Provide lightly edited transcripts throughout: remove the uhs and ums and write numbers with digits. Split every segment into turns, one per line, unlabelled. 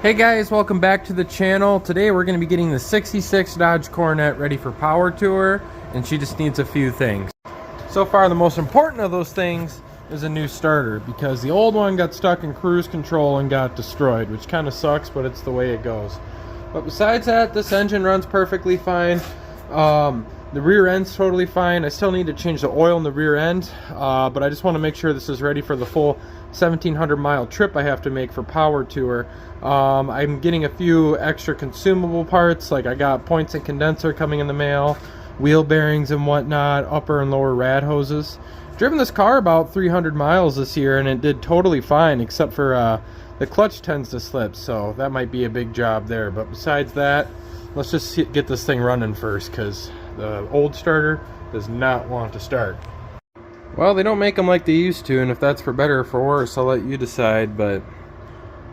Hey guys, welcome back to the channel. Today we're going to be getting the 66 Dodge Coronet ready for power tour, and she just needs a few things. So far the most important of those things is a new starter, because the old one got stuck in cruise control and got destroyed, which kind of sucks, but it's the way it goes. But besides that, this engine runs perfectly fine. The rear end's totally fine. I still need to change the oil in the rear end, but I just want to make sure this is ready for the full 1,700 mile trip I have to make for power tour. I'm getting a few extra consumable parts, like I got points and condenser coming in the mail, wheel bearings and whatnot, upper and lower rad hoses. Driven this car about 300 miles this year, and it did totally fine, except for the clutch tends to slip, so that might be a big job there. But besides that, let's just get this thing running first, because the old starter does not want to start. Well, they don't make them like they used to, and if that's for better or for worse, I'll let you decide, but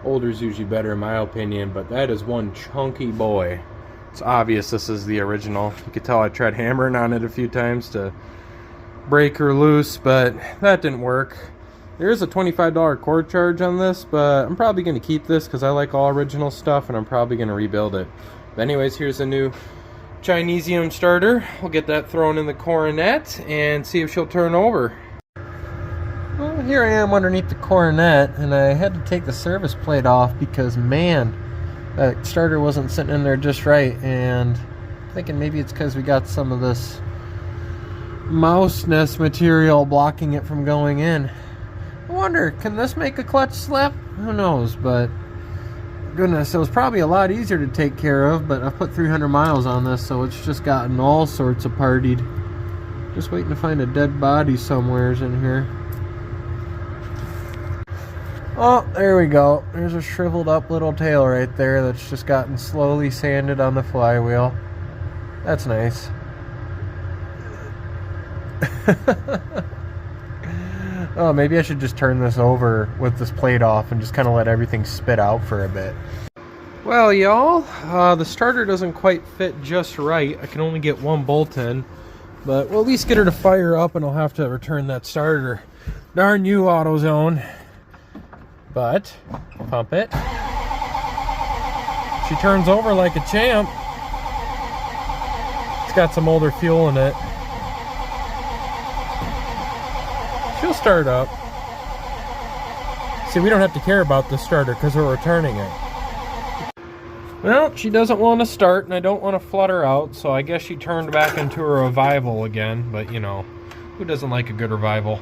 older's usually better in my opinion. But that is one chunky boy. It's obvious this is the original. You could tell I tried hammering on it a few times to break her loose, but that didn't work. There is a $25 cord charge on this, but I'm probably going to keep this because I like all original stuff, and I'm probably going to rebuild it. But anyways, here's a new Chinesium starter. We'll get that thrown in the Coronet and see if she'll turn over. Well, here I am underneath the Coronet, and I had to take the service plate off because, man, that starter wasn't sitting in there just right, and I'm thinking maybe it's because we got some of this mouse nest material blocking it from going in. I wonder, can this make a clutch slip? Who knows, but goodness, it was probably a lot easier to take care of, but I've put 300 miles on this, so it's just gotten all sorts of partied. Just waiting to find a dead body somewheres in here. Oh, there we go. There's a shriveled up little tail right there that's just gotten slowly sanded on the flywheel. That's nice. Oh, maybe I should just turn this over with this plate off and just kind of let everything spit out for a bit. Well, y'all, the starter doesn't quite fit just right. I can only get one bolt in, but we'll at least get her to fire up, and I'll have to return that starter. Darn you, AutoZone. But pump it. She turns over like a champ. It's got some older fuel in it. She'll start up. See, we don't have to care about the starter because we're returning it. Well, she doesn't want to start, and I don't want to flood her out, so I guess she turned back into a revival again. But, you know, who doesn't like a good revival?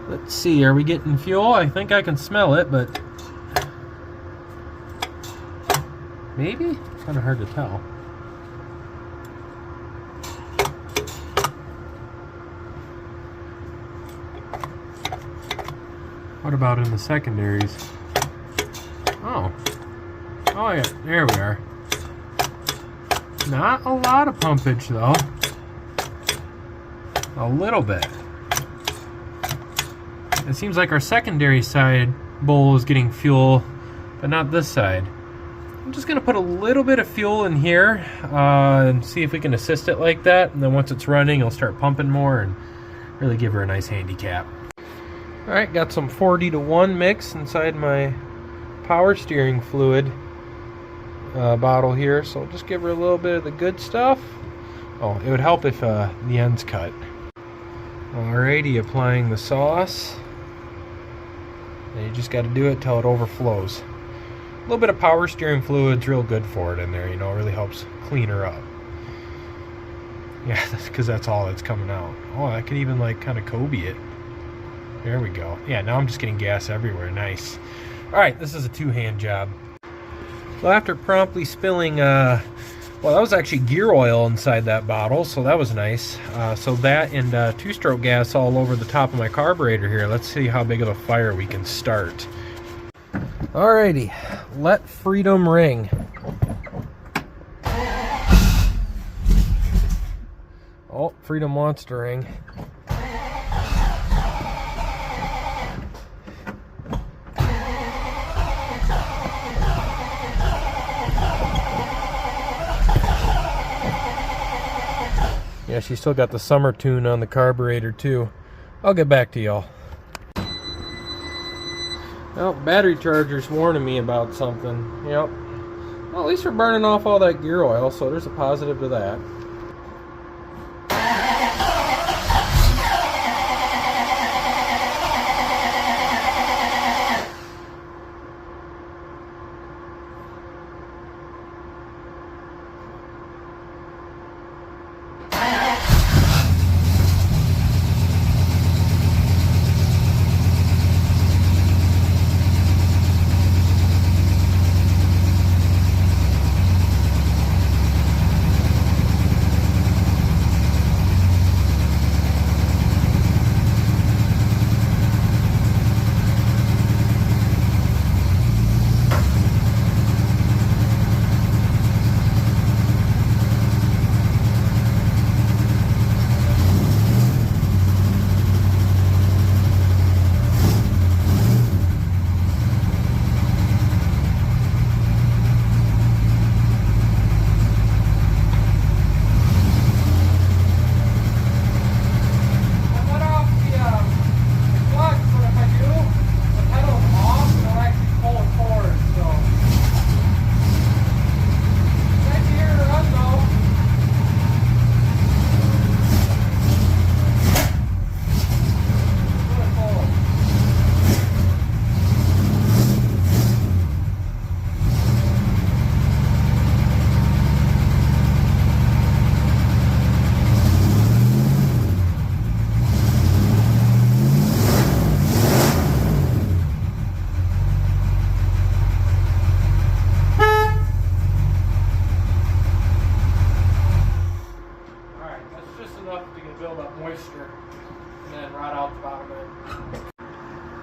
Let's see, are we getting fuel? I think I can smell it, but maybe? It's kind of hard to tell. What about in the secondaries? Oh yeah, there we are. Not a lot of pumpage though. A little bit. It seems like our secondary side bowl is getting fuel, but not this side. I'm just gonna put a little bit of fuel in here and see if we can assist it like that, and then once it's running, I'll start pumping more and really give her a nice handicap. Alright, got some 40-to-1 mix inside my power steering fluid bottle here, so I'll just give her a little bit of the good stuff. Oh, it would help if the end's cut. Alrighty, applying the sauce. And you just got to do it till it overflows. A little bit of power steering fluid's real good for it in there, you know, it really helps clean her up. Yeah, that's because that's all that's coming out. Oh, I can even like kind of Kobe it. There we go. Yeah, now I'm just getting gas everywhere. Nice. Alright, this is a two-hand job. So after promptly spilling, well, that was actually gear oil inside that bottle, so that was nice. So that and two-stroke gas all over the top of my carburetor here. Let's see how big of a fire we can start. Alrighty, let freedom ring. Oh, freedom wants to ring. Yeah, she's still got the summer tune on the carburetor too. I'll get back to y'all. Well, battery charger's warning me about something. Yep. Well, at least we're burning off all that gear oil, so there's a positive to that.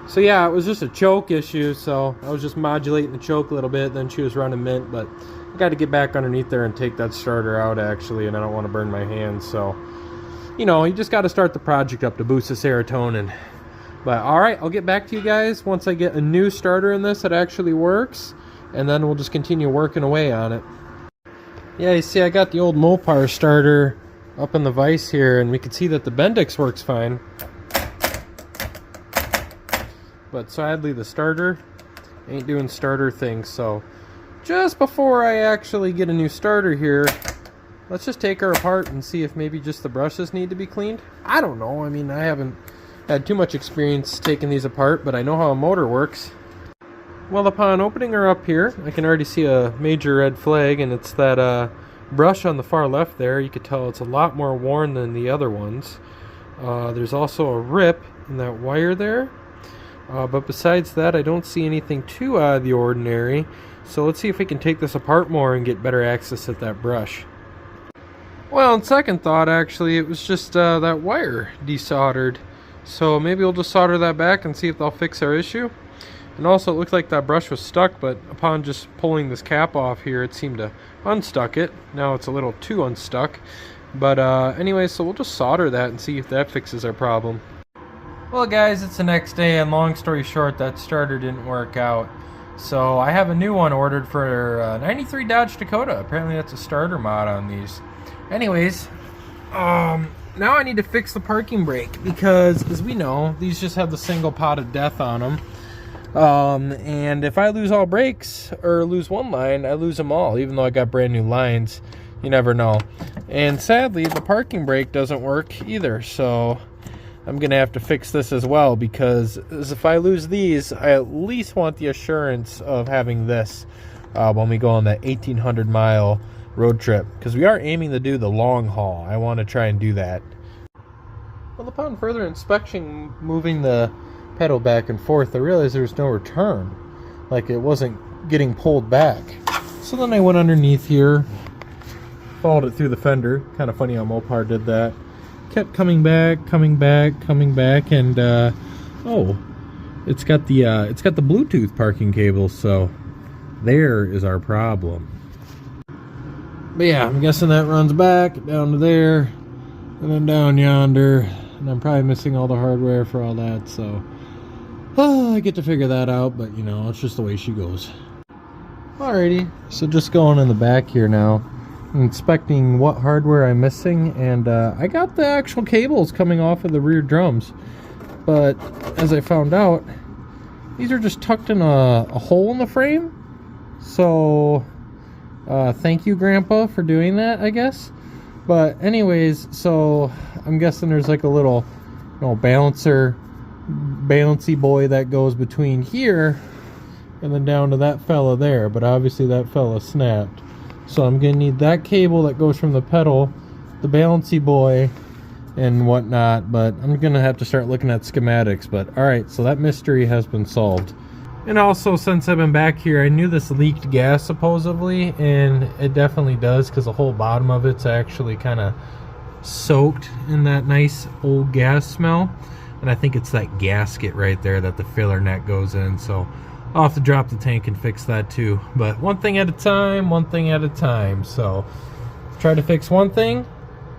So yeah, it was just a choke issue, so I was just modulating the choke a little bit, then she was running mint, but I got to get back underneath there and take that starter out actually, and I don't want to burn my hands, so you know, you just got to start the project up to boost the serotonin. But alright, I'll get back to you guys once I get a new starter in this that actually works, and then we'll just continue working away on it. Yeah, you see I got the old Mopar starter up in the vise here, and we can see that the Bendix works fine. But sadly the starter ain't doing starter things, so just before I actually get a new starter here, let's just take her apart and see if maybe just the brushes need to be cleaned. I don't know, I mean, I haven't had too much experience taking these apart, but I know how a motor works. Well, upon opening her up here, I can already see a major red flag, and it's that brush on the far left there. You could tell it's a lot more worn than the other ones. There's also a rip in that wire there. But besides that, I don't see anything too out of the ordinary. So let's see if we can take this apart more and get better access at that brush. Well, on second thought, actually, it was just that wire desoldered. So maybe we'll just solder that back and see if they'll fix our issue. And also, it looked like that brush was stuck, but upon just pulling this cap off here, it seemed to unstuck it. Now it's a little too unstuck. But anyway, so we'll just solder that and see if that fixes our problem. Well guys, it's the next day, and long story short, that starter didn't work out. So I have a new one ordered for 93 Dodge Dakota. Apparently that's a starter mod on these. Anyways, now I need to fix the parking brake, because as we know, these just have the single pot of death on them. And if I lose all brakes, or lose one line, I lose them all, even though I got brand new lines. You never know. And sadly, the parking brake doesn't work either, so I'm gonna have to fix this as well, because if I lose these, I at least want the assurance of having this when we go on that 1,800 mile road trip, because we are aiming to do the long haul. I want to try and do that. Well, upon further inspection, moving the pedal back and forth, I realized there was no return, like it wasn't getting pulled back. So then I went underneath here, followed it through the fender. Kind of funny how Mopar did that. Kept coming back, and oh, it's got the Bluetooth parking cable, so there is our problem. But yeah, I'm guessing that runs back down to there, and then down yonder, and I'm probably missing all the hardware for all that, so I get to figure that out, but you know, it's just the way she goes. Alrighty, so just going in the back here now, inspecting what hardware I'm missing, and I got the actual cables coming off of the rear drums, but as I found out, these are just tucked in a hole in the frame. So thank you, Grandpa, for doing that, I guess. But anyways, so I'm guessing there's like a little, balancy boy that goes between here and then down to that fella there. But obviously that fella snapped. So I'm gonna need that cable that goes from the pedal, the balancy boy, and whatnot. But I'm gonna have to start looking at schematics. But alright, so that mystery has been solved. And also, since I've been back here, I knew this leaked gas supposedly, and it definitely does, because the whole bottom of it's actually kind of soaked in that nice old gas smell. And I think it's that gasket right there that the filler net goes in. So I'll have to drop the tank and fix that too. But one thing at a time, one thing at a time. So try to fix one thing,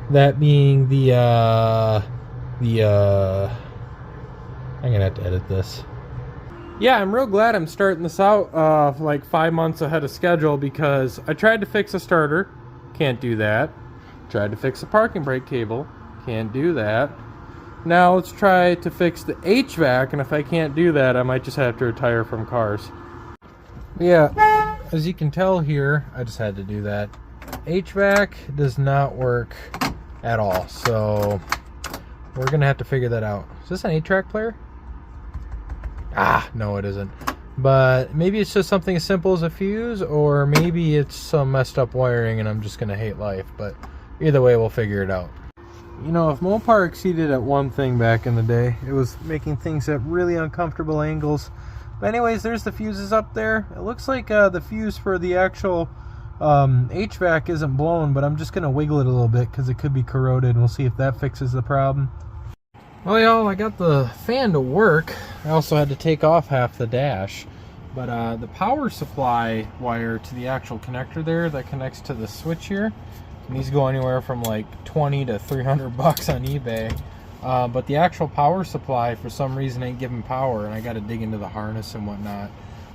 that being I'm gonna have to edit this. Yeah, I'm real glad I'm starting this out like 5 months ahead of schedule, because I tried to fix a starter, can't do that. Tried to fix a parking brake cable, can't do that. Now let's try to fix the HVAC, and if I can't do that, I might just have to retire from cars. Yeah, as you can tell here, I just had to do that. HVAC does not work at all, so we're gonna have to figure that out. Is this an 8-track player? Ah, no it isn't. But maybe it's just something as simple as a fuse, or maybe it's some messed up wiring and I'm just gonna hate life. But either way, we'll figure it out. You know, if Mopar exceeded at one thing back in the day, it was making things at really uncomfortable angles. But anyways, there's the fuses up there. It looks like the fuse for the actual HVAC isn't blown, but I'm just gonna wiggle it a little bit because it could be corroded, and we'll see if that fixes the problem. Well, y'all, I got the fan to work. I also had to take off half the dash. But the power supply wire to the actual connector there that connects to the switch here, and these go anywhere from like 20 to 300 bucks on eBay. But the actual power supply, for some reason, ain't giving power, and I got to dig into the harness and whatnot.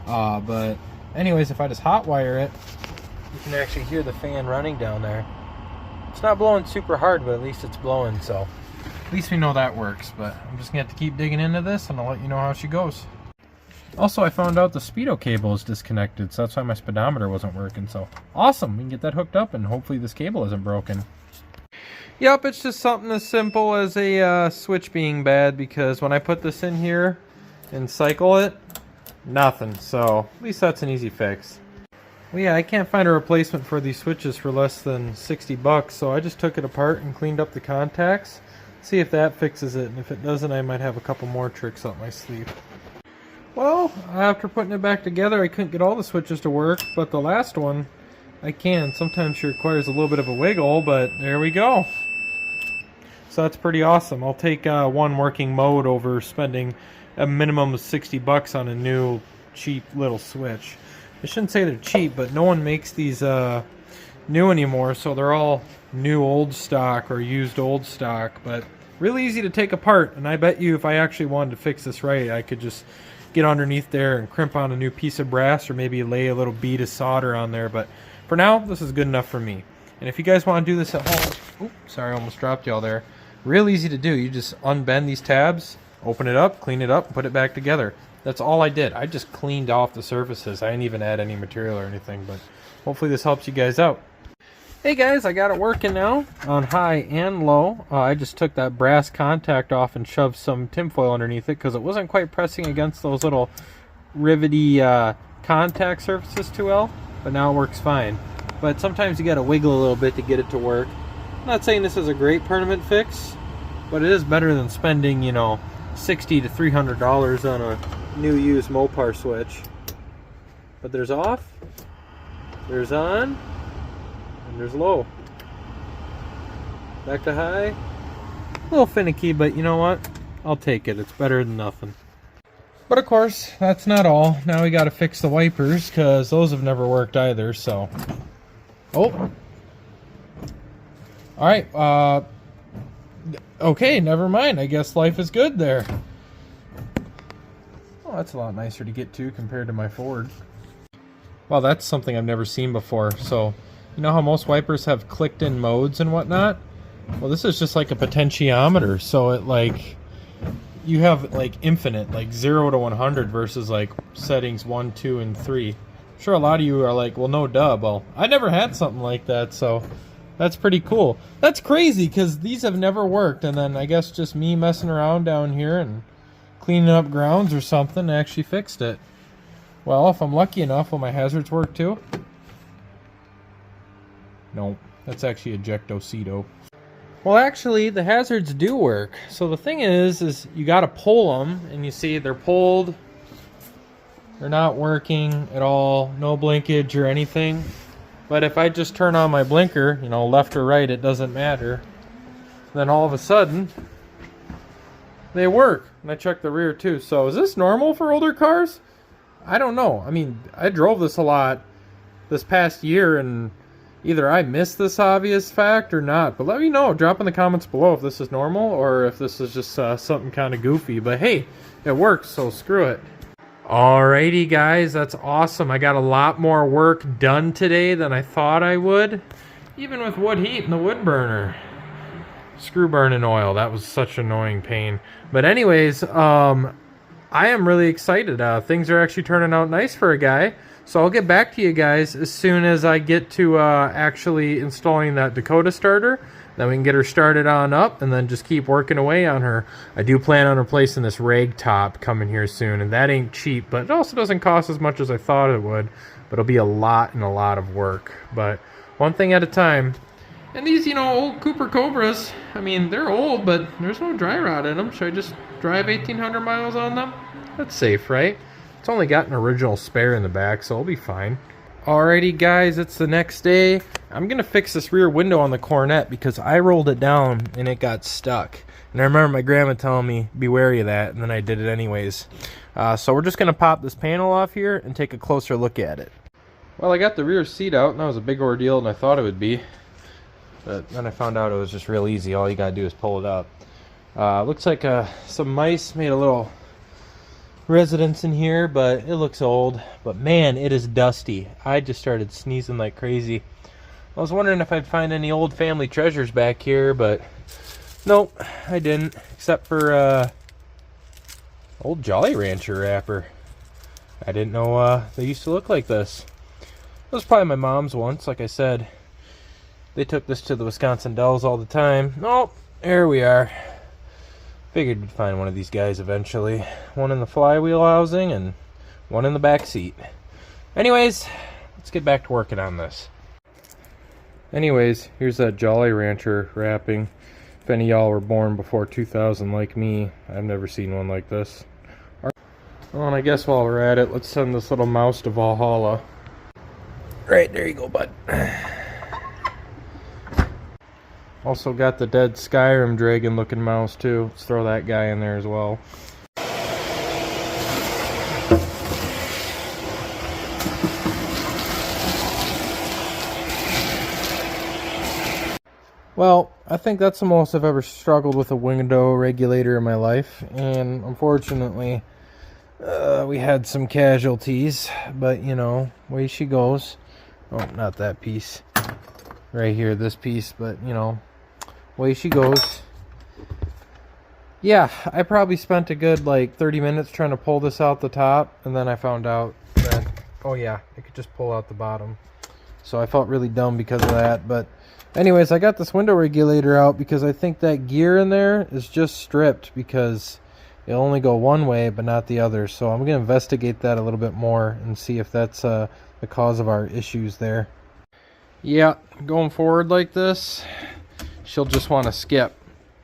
But anyways, if I just hot wire it, you can actually hear the fan running down there. It's not blowing super hard, but at least it's blowing, so at least we know that works. But I'm just gonna have to keep digging into this, and I'll let you know how she goes. Also, I found out the speedo cable is disconnected, so that's why my speedometer wasn't working. So awesome, we can get that hooked up, and hopefully this cable isn't broken. Yep, it's just something as simple as a switch being bad, because when I put this in here and cycle it, nothing. So at least that's an easy fix. Well, yeah, I can't find a replacement for these switches for less than 60 bucks, so I just took it apart and cleaned up the contacts. See if that fixes it, and if it doesn't, I might have a couple more tricks up my sleeve. Well, after putting it back together, I couldn't get all the switches to work, but the last one, I can. Sometimes she requires a little bit of a wiggle, but there we go. So that's pretty awesome. I'll take one working mode over spending a minimum of 60 bucks on a new, cheap little switch. I shouldn't say they're cheap, but no one makes these new anymore, so they're all new old stock or used old stock, but really easy to take apart. And I bet you if I actually wanted to fix this right, I could just get underneath there and crimp on a new piece of brass, or maybe lay a little bead of solder on there. But for now, this is good enough for me. And if you guys want to do this at home, oops, sorry, I almost dropped y'all there. Real easy to do. You just unbend these tabs, open it up, clean it up, and put it back together. That's all I did. I just cleaned off the surfaces. I didn't even add any material or anything, but hopefully this helps you guys out. Hey guys, I got it working now on high and low. I just took that brass contact off and shoved some tinfoil underneath it because it wasn't quite pressing against those little rivety contact surfaces too well, but now it works fine. But sometimes you got to wiggle a little bit to get it to work. I'm not saying this is a great permanent fix, but it is better than spending, you know, $60 to $300 on a new used Mopar switch. But there's off, there's on, and there's low. Back to high. A little finicky, but you know what? I'll take it. It's better than nothing. But of course, that's not all. Now we got to fix the wipers, because those have never worked either, so. Oh. Alright, okay, never mind. I guess life is good there. Oh, that's a lot nicer to get to compared to my Ford. Well, that's something I've never seen before. So, you know how most wipers have clicked-in modes and whatnot? Well, this is just like a potentiometer. So it like you have like infinite, like 0 to 100 versus like settings 1, 2, and 3. I'm sure a lot of you are like, well, no duh. Well, I never had something like that, so that's pretty cool. That's crazy because these have never worked, and then I guess just me messing around down here and cleaning up grounds or something actually fixed it. Well, if I'm lucky enough, will my hazards work too? No, that's actually ejectocito. Well, actually, the hazards do work. So the thing is you got to pull them, and you see they're pulled. They're not working at all. No blinkage or anything. But if I just turn on my blinker, you know, left or right, it doesn't matter. Then all of a sudden, they work. And I check the rear too. So is this normal for older cars? I don't know. I mean, I drove this a lot this past year, and either I missed this obvious fact or not. But let me know. Drop in the comments below if this is normal or if this is just something kind of goofy. But hey, it works, so screw it. Alrighty guys, that's awesome. I got a lot more work done today than I thought I would. Even with wood heat and the wood burner. Screw burning oil, that was such annoying pain. But anyways, I am really excited. Things are actually turning out nice for a guy. So I'll get back to you guys as soon as I get to actually installing that Dakota starter. Then we can get her started on up and then just keep working away on her. I do plan on replacing this rag top coming here soon, and that ain't cheap, but it also doesn't cost as much as I thought it would. But it'll be a lot and a lot of work. But one thing at a time. And these, you know, old Cooper Cobras, I mean, they're old, but there's no dry rot in them. Should I just drive 1,800 miles on them? That's safe, right? It's only got an original spare in the back, so it'll be fine. Alrighty guys, it's the next day. I'm gonna fix this rear window on the Coronet because I rolled it down and it got stuck. And I remember my grandma telling me, be wary of that, and then I did it anyways. So we're just gonna pop this panel off here and take a closer look at it. Well, I got the rear seat out, and that was a big ordeal than I thought it would be. But then I found out it was just real easy. All you gotta do is pull it up. Looks like some mice made a little residence in here, but it looks old. But man, it is dusty. I just started sneezing like crazy. I was wondering if I'd find any old family treasures back here, but nope, I didn't, except for old Jolly Rancher wrapper. I didn't know they used to look like this. It was probably my mom's once. Like I said, they took this to the Wisconsin Dells all the time. Oh, there we are. Figured we'd find one of these guys eventually. One in the flywheel housing and one in the back seat. Anyways, let's get back to working on this. Anyways, here's that Jolly Rancher wrapping. If any of y'all were born before 2000 like me, I've never seen one like this. Well, and I guess while we're at it, let's send this little mouse to Valhalla. Right, there you go, bud. Also got the dead Skyrim dragon looking mouse too. Let's throw that guy in there as well. Well, I think that's the most I've ever struggled with a window regulator in my life, and unfortunately we had some casualties, but you know, way she goes. Oh, not that piece right here, this piece, but you know, way she goes. Yeah, I probably spent a good like 30 minutes trying to pull this out the top, and then I found out that, oh yeah, it could just pull out the bottom. So I felt really dumb because of that. But anyways, I got this window regulator out because I think that gear in there is just stripped because it'll only go one way but not the other. So I'm going to investigate that a little bit more and see if that's the cause of our issues there. Yeah, going forward like this, she'll just want to skip.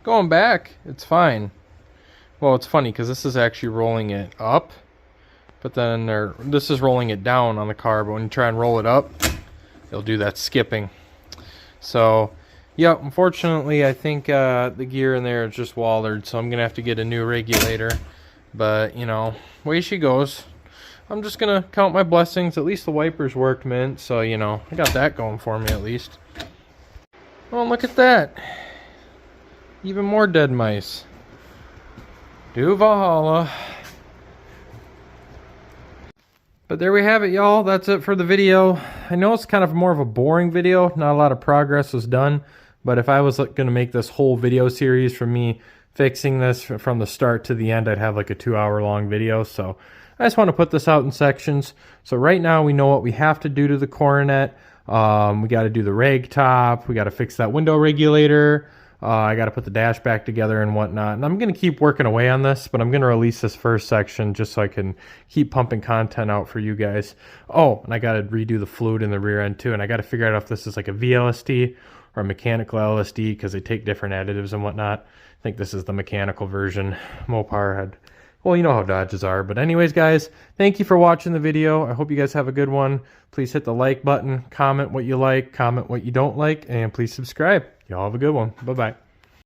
Going back, it's fine. Well, it's funny because this is actually rolling it up, but then this is rolling it down on the car, but when you try and roll it up, it'll do that skipping. So, yeah, unfortunately, I think the gear in there is just wallered, so I'm going to have to get a new regulator. But, you know, way she goes. I'm just going to count my blessings. At least the wipers worked, mint, so, you know, I got that going for me at least. Oh, look at that. Even more dead mice. Do Valhalla. But there we have it, y'all. That's it for the video. I know it's kind of more of a boring video. Not a lot of progress was done. But if I was going to make this whole video series from me fixing this from the start to the end, I'd have like a 2-hour long video. So I just want to put this out in sections. So right now we know what we have to do to the Coronet. We got to do the rag top. We got to fix that window regulator. I got to put the dash back together and whatnot. And I'm going to keep working away on this, but I'm going to release this first section just so I can keep pumping content out for you guys. Oh, and I got to redo the fluid in the rear end too. And I got to figure out if this is like a VLSD or a mechanical LSD because they take different additives and whatnot. I think this is the mechanical version. Mopar had, well, you know how Dodges are. But anyways, guys, thank you for watching the video. I hope you guys have a good one. Please hit the like button, comment what you like, comment what you don't like, and please subscribe. Y'all have a good one. Bye-bye.